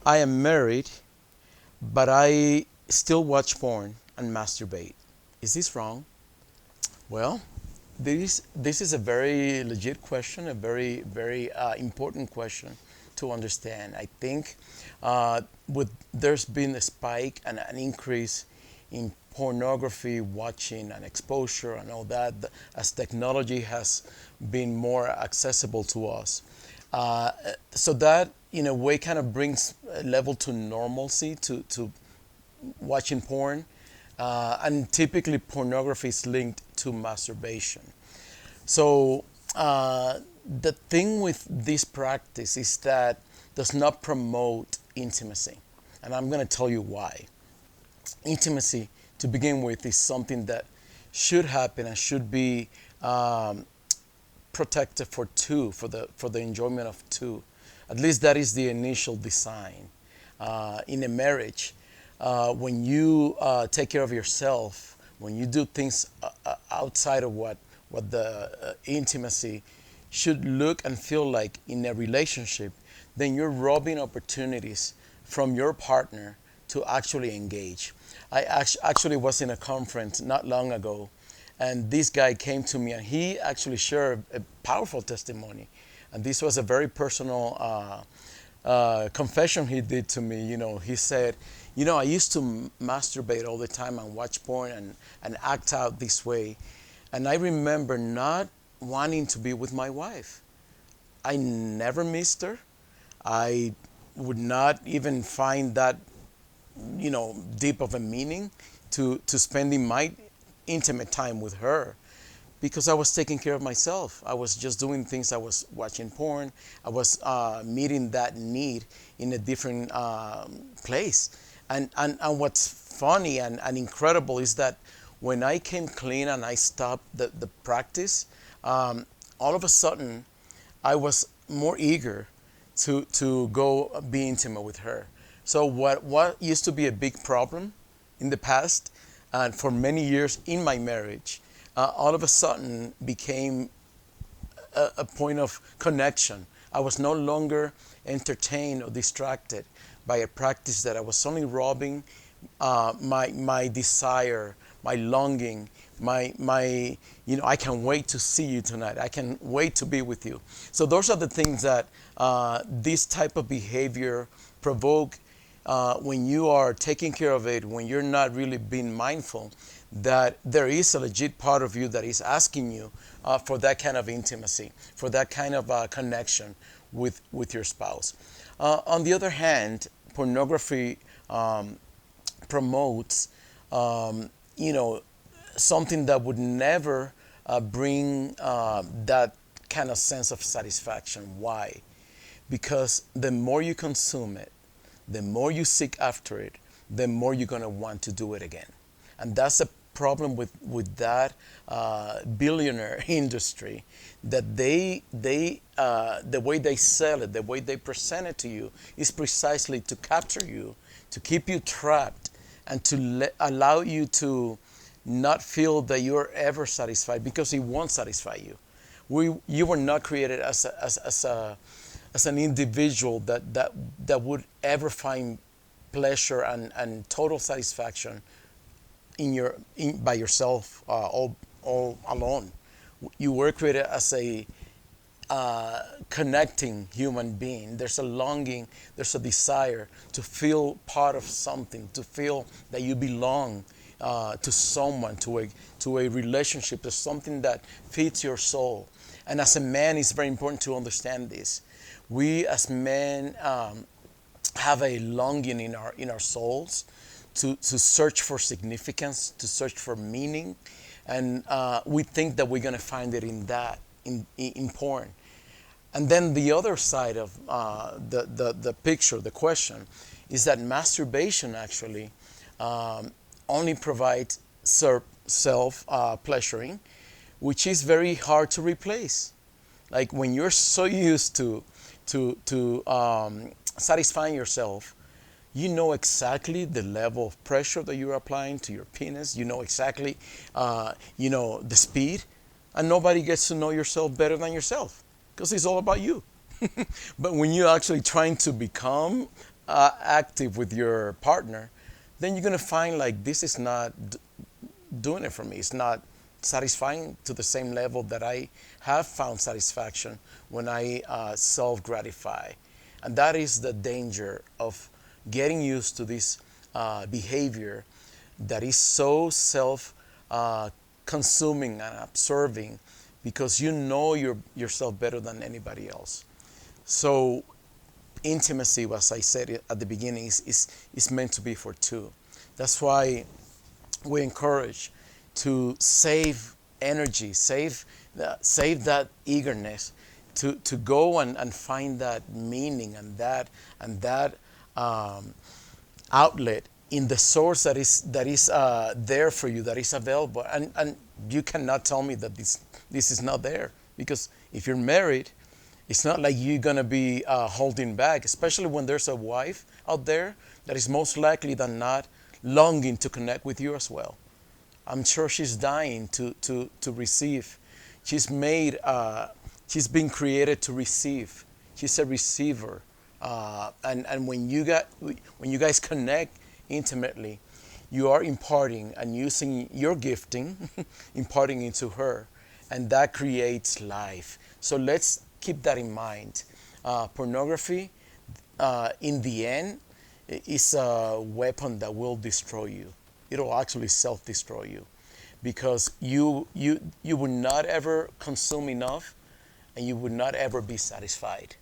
I am married, but I still watch porn and masturbate. Is this wrong? Well, this is a very legit question, a very important question to understand. I think with there's been a spike and an increase in pornography watching and exposure and all that as technology has been more accessible to us. Uh, so that in a way kind of brings a level to normalcy to watching porn. And typically pornography is linked to masturbation. So the thing with this practice is that does not promote intimacy. And I'm going to tell you why. Intimacy, to begin with, is something that should happen and should be protected for two, for the enjoyment of two. At least that is the initial design. In a marriage, when you take care of yourself, when you do things outside of what the intimacy should look and feel like in a relationship, then you're robbing opportunities from your partner to actually engage. I actually was in a conference not long ago, and this guy came to me and he actually shared a powerful testimony. And this was a very personal confession he did to me. He said, I used to masturbate all the time and watch porn and act out this way. And I remember not wanting to be with my wife. I never missed her. I would not even find that, deep of a meaning to spending my intimate time with her because I was taking care of myself. I was just doing things. I was watching porn. I was meeting that need in a different place. And what's funny and incredible is that when I came clean and I stopped the practice, all of a sudden I was more eager to go be intimate with her. So what used to be a big problem in the past and for many years in my marriage, all of a sudden became a point of connection. I was no longer entertained or distracted by a practice that I was only robbing my desire, my longing, I can't wait to see you tonight. I can wait to be with you. So those are the things that this type of behavior provoke when you are taking care of it, when you're not really being mindful that there is a legit part of you that is asking you for that kind of intimacy, for that kind of connection with your spouse. On the other hand, pornography promotes, something that would never bring that kind of sense of satisfaction. Why? Because the more you consume it, the more you seek after it, the more you're going to want to do it again. And that's a problem with that billionaire industry, that they the way they sell it, the way they present it to you is precisely to capture you, to keep you trapped, and to allow you to not feel that you're ever satisfied because it won't satisfy you. You were not created as an individual that would ever find pleasure and total satisfaction by yourself, all alone. You were created as a connecting human being. There's a longing, there's a desire to feel part of something, to feel that you belong to someone, to a relationship, to something that fits your soul. And as a man, it's very important to understand this. We as men have a longing in our souls to search for significance, to search for meaning, and we think that we're going to find it in porn. And then the other side of the picture, the question, is that masturbation actually only provides self pleasuring, which is very hard to replace. Like when you're so used to satisfying yourself, you know exactly the level of pressure that you're applying to your penis. You know exactly, the speed, and nobody gets to know yourself better than yourself because it's all about you. But when you're actually trying to become active with your partner, then you're gonna find like this is not doing it for me. It's not satisfying to the same level that I have found satisfaction when I self gratify. And that is the danger of getting used to this behavior that is so self consuming and absorbing because you know yourself better than anybody else. So intimacy, as I said at the beginning, is meant to be for two. That's why we encourage to save energy, save that eagerness to go and find that meaning and that outlet in the source that is there for you, that is available. And you cannot tell me that this is not there, because if you're married, it's not like you're gonna be holding back, especially when there's a wife out there that is most likely than not longing to connect with you as well. I'm sure she's dying to receive. She's made, she's been created to receive. She's a receiver. And when you guys connect intimately, you are imparting and using your gifting, imparting into her, and that creates life. So let's keep that in mind. Pornography, in the end, is a weapon that will destroy you. It'll actually self-destroy you, because you would not ever consume enough, and you would not ever be satisfied.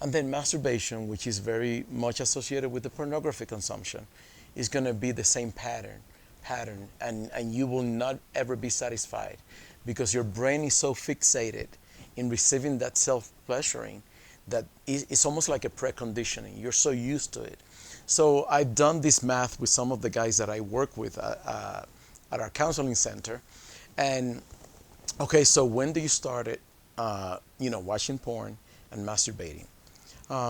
And then masturbation, which is very much associated with the pornography consumption, is going to be the same pattern, and you will not ever be satisfied, because your brain is so fixated in receiving that self-pleasuring that it's almost like a preconditioning. You're so used to it. So I've done this math with some of the guys that I work with at our counseling center. And okay, so when do you start it, watching porn and masturbating?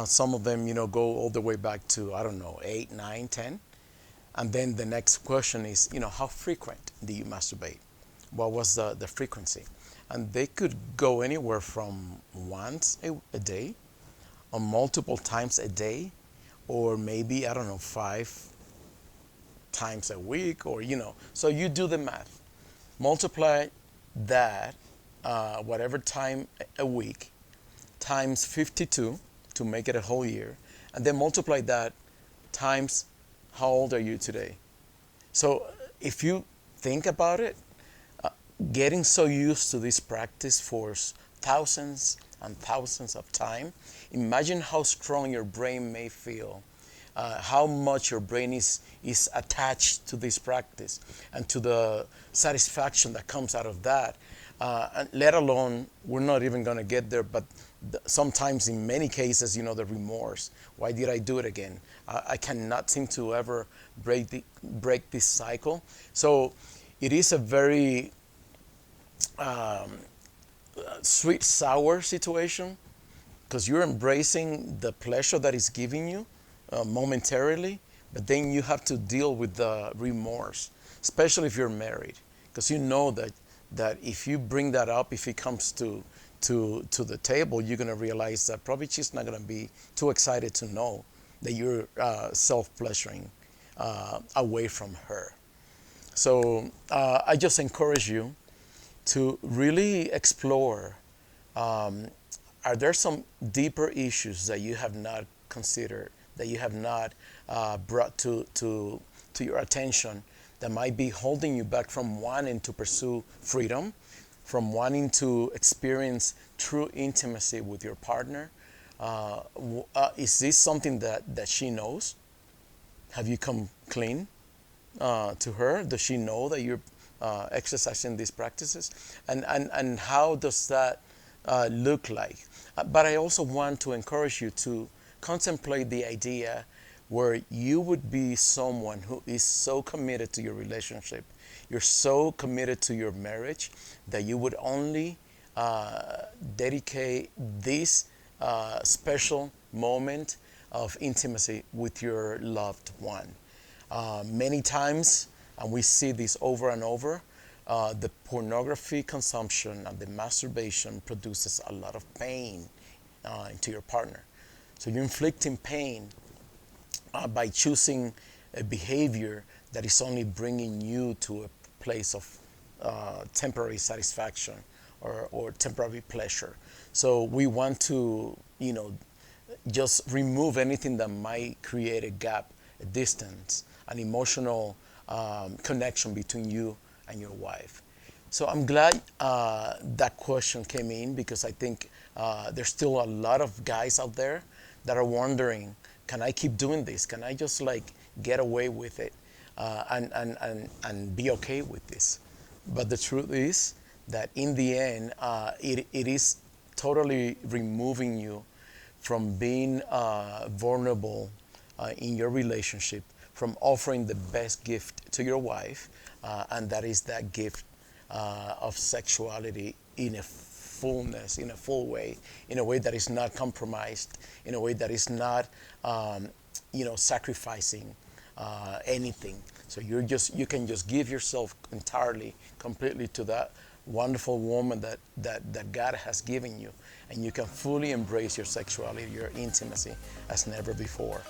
Some of them, go all the way back to, I don't know, 8, 9, 10. And then the next question is, how frequent do you masturbate? What was the frequency? And they could go anywhere from once a day, or multiple times a day, or maybe, I don't know, 5 times a week, or, So you do the math. Multiply that, whatever time a week, times 52 to make it a whole year, and then multiply that times how old are you today. So if you think about it, getting so used to this practice for thousands and thousands of time, imagine how strong your brain may feel, how much your brain is attached to this practice and to the satisfaction that comes out of that. And let alone, we're not even going to get there, but sometimes in many cases, the remorse. Why did I do it again? I cannot seem to ever break this cycle. So it is a very sweet, sour situation, because you're embracing the pleasure that it's giving you momentarily, but then you have to deal with the remorse, especially if you're married, because you know that if you bring that up, if it comes to the table, you're going to realize that probably she's not going to be too excited to know that you're self-pleasuring away from her. So I just encourage you to really explore, are there some deeper issues that you have not considered, that you have not brought to your attention, that might be holding you back from wanting to pursue freedom, from wanting to experience true intimacy with your partner? Is this something that she knows? Have you come clean to her? Does she know that you're exercising these practices? And how does that look like? But I also want to encourage you to contemplate the idea where you would be someone who is so committed to your relationship, you're so committed to your marriage, that you would only dedicate this special moment of intimacy with your loved one. Many times, and we see this over and over, the pornography consumption and the masturbation produces a lot of pain into your partner. So you're inflicting pain by choosing a behavior that is only bringing you to a place of temporary satisfaction or temporary pleasure. So we want to, just remove anything that might create a gap, a distance, an emotional connection between you and your wife. So I'm glad that question came in because I think there's still a lot of guys out there that are wondering, can I keep doing this? Can I just like get away with it and be okay with this? But the truth is that in the end, it is totally removing you from being vulnerable in your relationship, from offering the best gift to your wife, and that is that gift of sexuality in a fullness, in a full way, in a way that is not compromised, in a way that is not, sacrificing anything. So you can just give yourself entirely, completely to that wonderful woman that God has given you, and you can fully embrace your sexuality, your intimacy as never before.